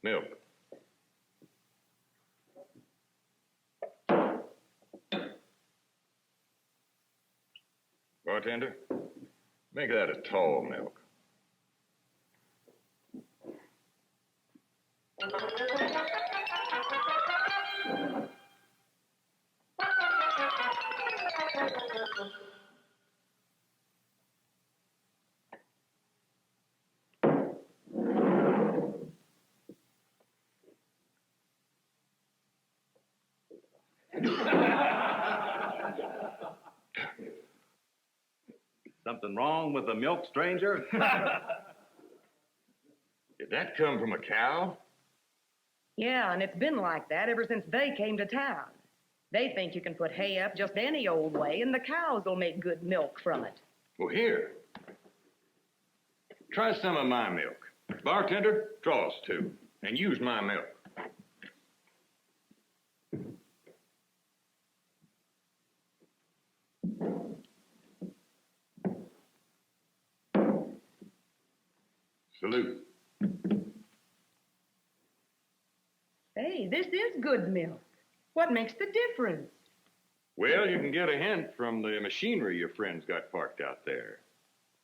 Milk. Bartender, make that a tall milk. Something wrong with the milk, stranger? Did that come from a cow? Yeah, and it's been like that ever since they came to town. They think you can put hay up just any old way, and the cows will make good milk from it. Well, here. Try some of my milk. Bartender, draw us two, and use my milk. Salute. Hey, this is good milk. What makes the difference? Well, you can get a hint from the machinery your friends got parked out there.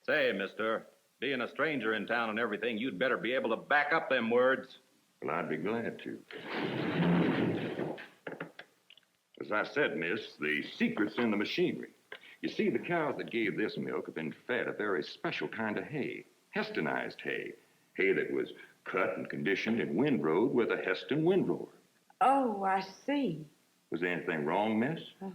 Say, mister, being a stranger in town and everything, you'd better be able to back up them words. Well, I'd be glad to. As I said, miss, the secret's in the machinery. You see, the cows that gave this milk have been fed a very special kind of hay. Hessonized hay. Hay that was cut and conditioned and windrowed with a Hesson windrower. Oh, I see. Was there anything wrong, miss? Oh,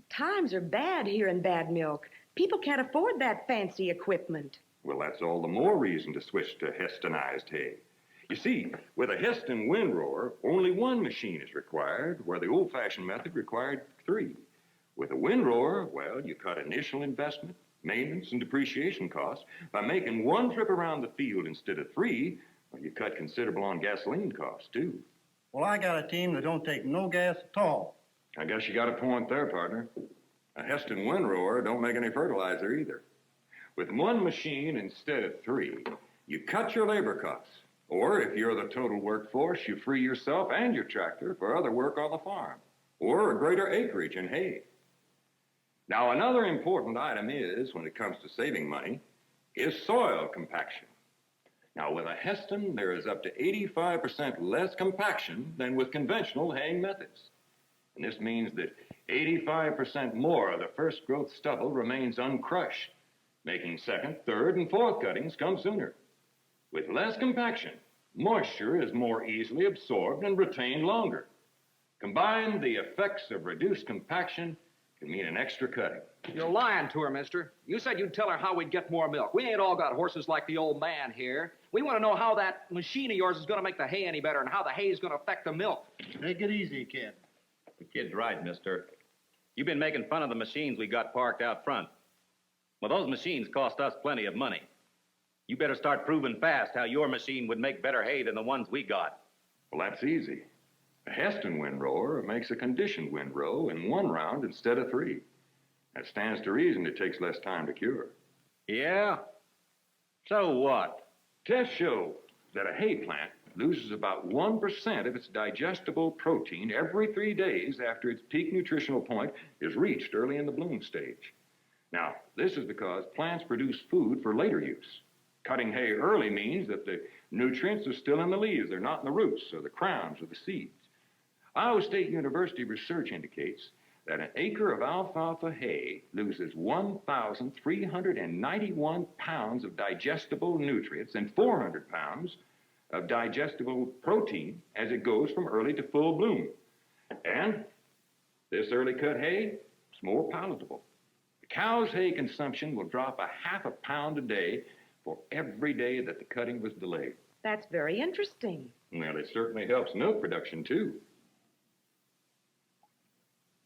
times are bad here in Bad Milk. People can't afford that fancy equipment. Well, that's all the more reason to switch to Hessonized hay. You see, with a Hesson windrower, only one machine is required, where the old-fashioned method required three. With a windrower, well, you cut initial investment, maintenance, and depreciation costs. By making one trip around the field instead of three, well, you cut considerable on gasoline costs, too. Well, I got a team that don't take no gas at all. I guess you got a point there, partner. A Heston windrower don't make any fertilizer either. With one machine instead of three, you cut your labor costs. Or if you're the total workforce, you free yourself and your tractor for other work on the farm, or a greater acreage in hay. Now, another important item is, when it comes to saving money, is soil compaction. Now, with a Heston, there is up to 85% less compaction than with conventional haying methods. And this means that 85% more of the first growth stubble remains uncrushed, making second, third, and fourth cuttings come sooner. With less compaction, moisture is more easily absorbed and retained longer. Combined, the effects of reduced compaction can mean an extra cutting. You're lying to her, mister. You said you'd tell her how we'd get more milk. We ain't all got horses like the old man here. We want to know how that machine of yours is going to make the hay any better and how the hay is going to affect the milk. Take it easy, kid. The kid's right, mister. You've been making fun of the machines we got parked out front. Well, those machines cost us plenty of money. You better start proving fast how your machine would make better hay than the ones we got. Well, that's easy. A Heston windrower makes a conditioned windrow in one round instead of three. That stands to reason it takes less time to cure. Yeah? So what? Tests show that a hay plant loses about 1% of its digestible protein every 3 days after its peak nutritional point is reached early in the bloom stage. Now, this is because plants produce food for later use. Cutting hay early means that the nutrients are still in the leaves. They're not in the roots or the crowns or the seeds. Iowa State University research indicates that an acre of alfalfa hay loses 1,391 pounds of digestible nutrients and 400 pounds of digestible protein as it goes from early to full bloom. And this early cut hay is more palatable. The cow's hay consumption will drop a half a pound a day for every day that the cutting was delayed. That's very interesting. Well, it certainly helps milk production, too.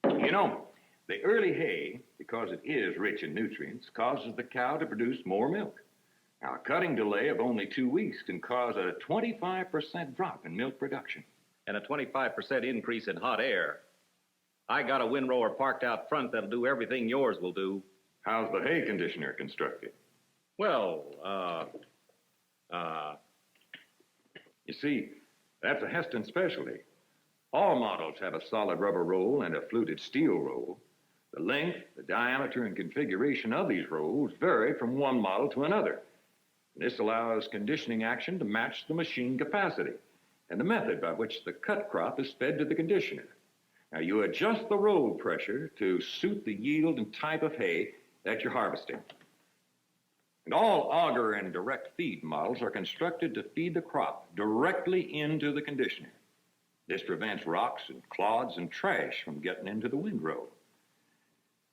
You know, the early hay, because it is rich in nutrients, causes the cow to produce more milk. Now, a cutting delay of only 2 weeks can cause a 25% drop in milk production. And a 25% increase in hot air. I got a windrower parked out front that'll do everything yours will do. How's the hay conditioner constructed? Well, You see, that's a Heston specialty. All models have a solid rubber roll and a fluted steel roll. The length, the diameter, and configuration of these rolls vary from one model to another. This allows conditioning action to match the machine capacity and the method by which the cut crop is fed to the conditioner. Now, you adjust the roll pressure to suit the yield and type of hay that you're harvesting. And all auger and direct feed models are constructed to feed the crop directly into the conditioner. This prevents rocks and clods and trash from getting into the windrow.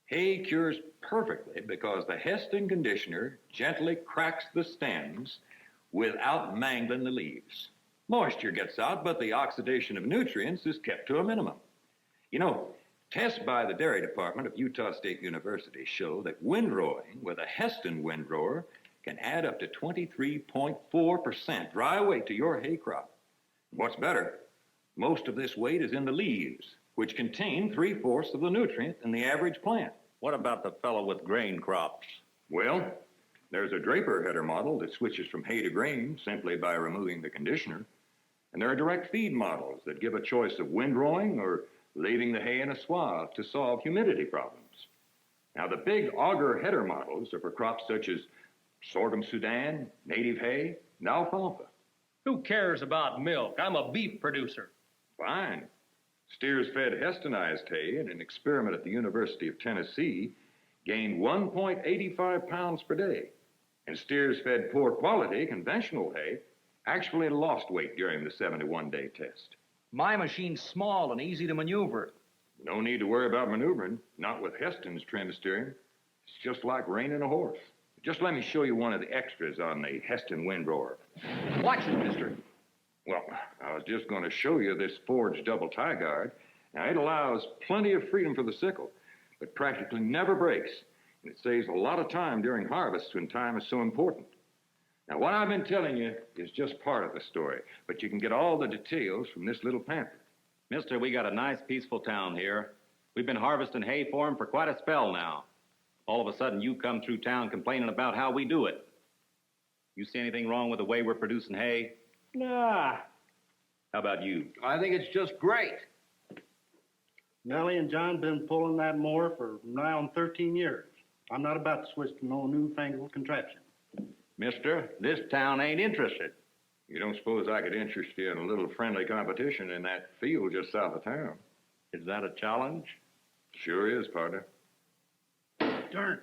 Hay cures perfectly because the Heston conditioner gently cracks the stems without mangling the leaves. Moisture gets out, but the oxidation of nutrients is kept to a minimum. You know, tests by the dairy department of Utah State University show that windrowing with a Heston windrower can add up to 23.4% dry weight to your hay crop. What's better, most of this weight is in the leaves, which contain 3/4 of the nutrient in the average plant. what about the fellow with grain crops? Well, there's a Draper header model that switches from hay to grain simply by removing the conditioner. And there are direct feed models that give a choice of windrowing or leaving the hay in a swath to solve humidity problems. Now, the big auger header models are for crops such as sorghum Sudan, native hay, and alfalfa. Who cares about milk? I'm a beef producer. Fine. Steers fed Hestonized hay in an experiment at the University of Tennessee gained 1.85 pounds per day. And steers fed poor quality conventional hay actually lost weight during the 71-day test. My machine's small and easy to maneuver. No need to worry about maneuvering, not with Heston's trim steering. It's just like reining a horse. Just let me show you one of the extras on the Heston windrower. Watch it, mister. Well, I was just going to show you this forged double tie guard. Now, it allows plenty of freedom for the sickle, but practically never breaks. And it saves a lot of time during harvest when time is so important. Now, what I've been telling you is just part of the story, but you can get all the details from this little pamphlet. Mister, we got a nice, peaceful town here. We've been harvesting hay for 'em for quite a spell now. All of a sudden, you come through town complaining about how we do it. You see anything wrong with the way we're producing hay? Nah. How about you? I think it's just great. Nellie and John been pulling that mower for nigh on 13 years. I'm not about to switch to no newfangled contraption. Mister, this town ain't interested. You don't suppose I could interest you in a little friendly competition in that field just south of town? Is that a challenge? Sure is, partner. Darn.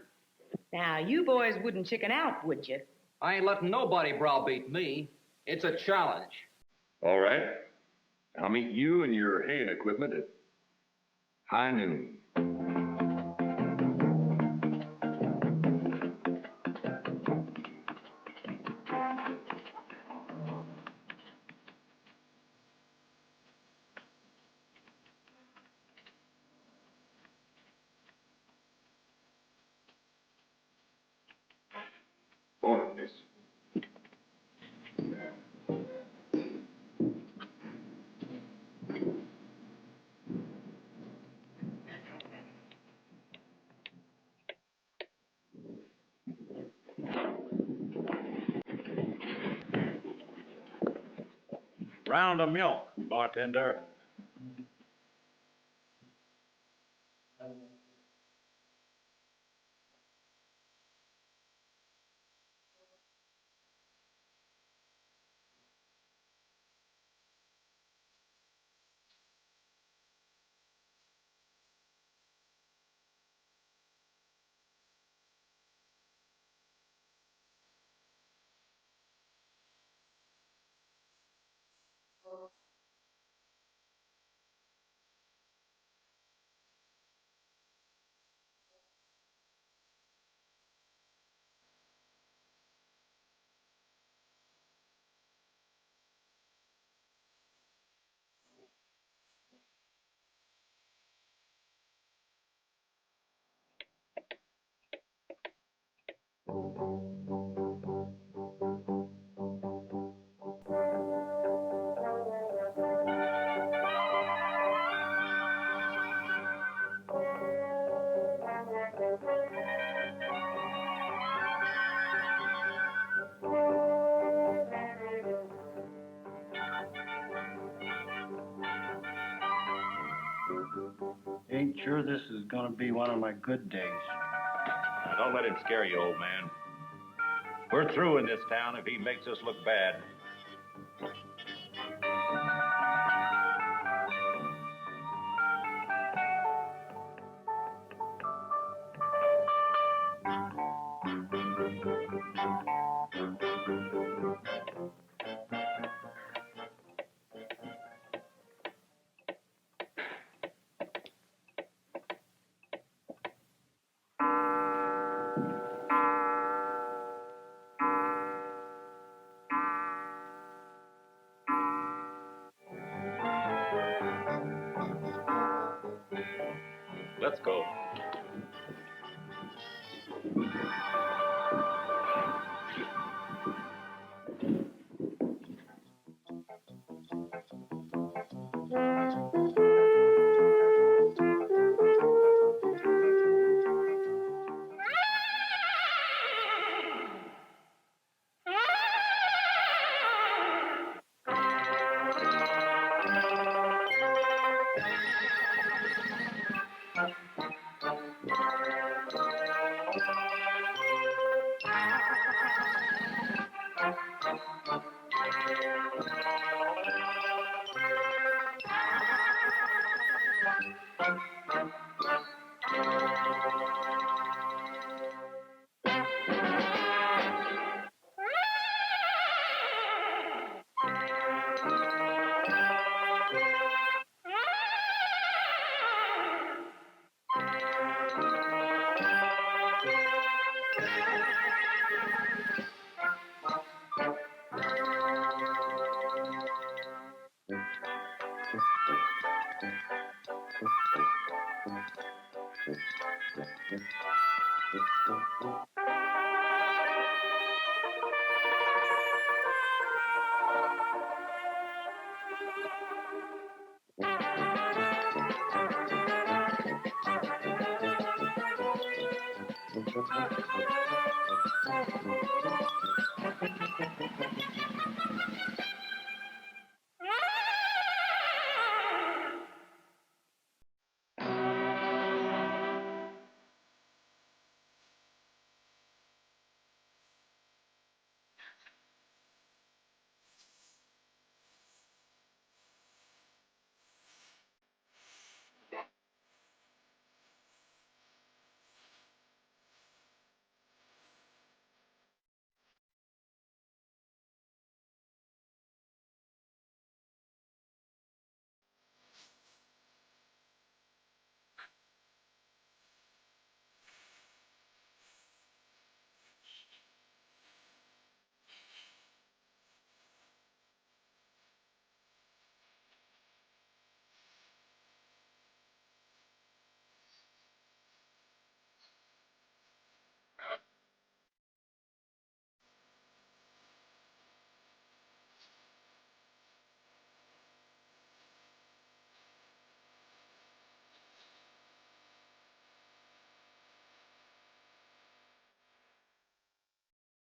Now, you boys wouldn't chicken out, would you? I ain't letting nobody browbeat me. It's a challenge. All right. I'll meet you and your hay equipment at high noon. Morning, miss. Round of milk, bartender. Ain't sure this is gonna be one of my good days. Now, don't let him scare you, old man. We're through in this town if he makes us look bad. Let's go.